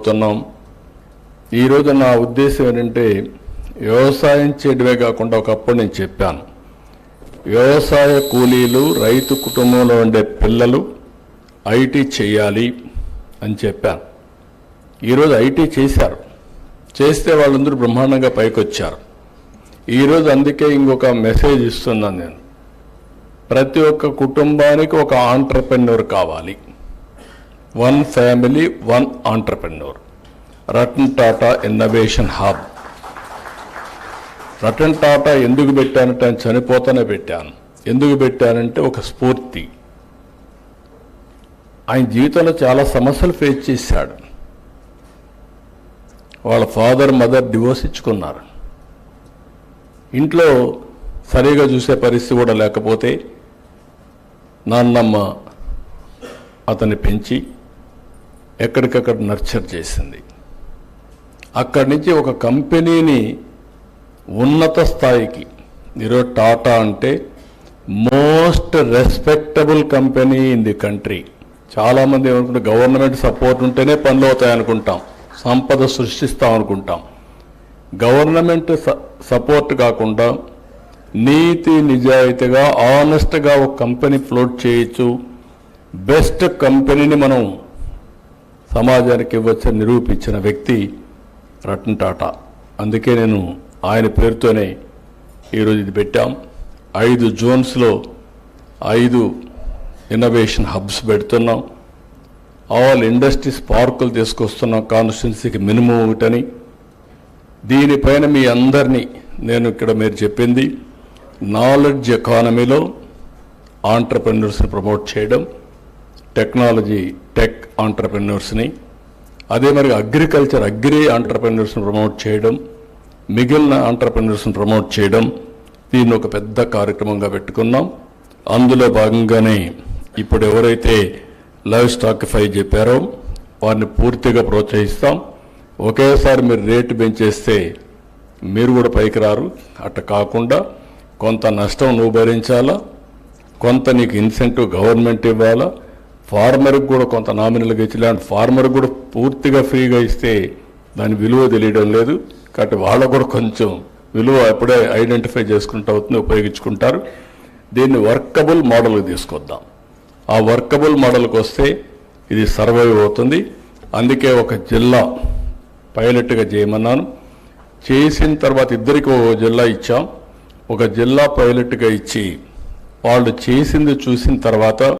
చెప్తున్నాం. ఈరోజు నా ఉద్దేశం ఏంటంటే వ్యవసాయం చేయడమే కాకుండా ఒకప్పుడు నేను చెప్పాను, వ్యవసాయ కూలీలు రైతు కుటుంబంలో ఉండే పిల్లలు ఐటీ చేయాలి అని చెప్పాను. ఈరోజు ఐటీ చేశారు, చేస్తే వాళ్ళందరూ బ్రహ్మాండంగా పైకి వచ్చారు. ఈరోజు అందుకే ఇంకొక మెసేజ్ ఇస్తున్నాను నేను, ప్రతి ఒక్క కుటుంబానికి ఒక ఆంట్రప్రెన్యూర్ కావాలి. One family one entrepreneur. Ratan Tata innovation hub. Ratan Tata ఎందుకు పెట్టానంటే ఆయన చనిపోతానే పెట్టాను. ఎందుకు పెట్టానంటే ఒక స్ఫూర్తి. ఆయన జీవితంలో చాలా సమస్యలు ఫేస్ చేశాడు. వాళ్ళ ఫాదర్ మదర్ డివోర్స్ ఇచ్చుకున్నారు. ఇంట్లో సరిగా చూసే పరిస్థితి కూడా లేకపోతే నాన్నమ్మ అతన్ని పెంచి ఎక్కడికక్కడ నర్చర్ చేసింది. అక్కడి నుంచి ఒక కంపెనీని ఉన్నత స్థాయికి, ఈరోజు టాటా అంటే most respectable company in the country. చాలామంది ఏమనుకుంటే గవర్నమెంట్ సపోర్ట్ ఉంటేనే పనులు అవుతాయి అనుకుంటాం, సంపద సృష్టిస్తాం అనుకుంటాం. గవర్నమెంట్ సపోర్ట్ కాకుండా నీతి నిజాయితీగా ఆనెస్ట్గా ఒక కంపెనీ ఫ్లోట్ చేయొచ్చు. బెస్ట్ కంపెనీని మనం సమాజానికి ఇవ్వచ్చని నిరూపించిన వ్యక్తి రతన్ టాటా. అందుకే నేను ఆయన పేరుతోనే ఈరోజు ఇది పెట్టాం. 5 జోన్స్లో 5 ఇన్నోవేషన్ హబ్స్ పెడుతున్నాం. ఆల్ ఇండస్ట్రీస్ పార్కులు తీసుకొస్తున్నాం, కాన్స్టిట్యున్సీకి మినిమం ఒకటని. దీనిపైన మీ అందరినీ నేను ఇక్కడ మీరు చెప్పింది, నాలెడ్జ్ ఎకానమీలో ఆంట్రప్రెన్యూర్స్ని ప్రమోట్ చేయడం, టెక్నాలజీ టెక్ ఆంట్రప్రెన్యూర్స్ని, అదే మరి అగ్రికల్చర్ అగ్రి ఆంట్రప్రెన్యూర్స్ని ప్రమోట్ చేయడం, మిగిలిన ఆంట్రప్రెన్యూర్స్ని ప్రమోట్ చేయడం, దీన్ని ఒక పెద్ద కార్యక్రమంగా పెట్టుకున్నాం. అందులో భాగంగానే ఇప్పుడు ఎవరైతే లైవ్ స్టాకిఫై చెప్పారో వారిని పూర్తిగా ప్రోత్సహిస్తాం. ఒకేసారి మీరు రేటు పెంచేస్తే మీరు కూడా పైకి రారు. అట్లా కాకుండా కొంత నష్టం నువ్వు భరించాలా, కొంత నీకు ఇన్సెంటివ్ గవర్నమెంట్ ఇవ్వాలా, ఫార్మర్కి కూడా కొంత నామినల్గా ఇచ్చి, ఇలాంటి ఫార్మర్కి కూడా పూర్తిగా ఫ్రీగా ఇస్తే దాని విలువ తెలియడం లేదు. కాబట్టి వాళ్ళకు కూడా కొంచెం విలువ ఎప్పుడే ఐడెంటిఫై చేసుకుంటూ అవుతుంది, ఉపయోగించుకుంటారు. దీన్ని వర్కబుల్ మోడల్కి తీసుకొద్దాం. ఆ వర్కబుల్ మోడల్కి వస్తే ఇది సర్వైవ్ అవుతుంది. అందుకే ఒక జిల్లా పైలట్గా చేయమన్నాను. చేసిన తర్వాత ఇద్దరికి ఒక జిల్లా ఇచ్చాం. ఒక జిల్లా పైలట్గా ఇచ్చి వాళ్ళు చేసింది చూసిన తర్వాత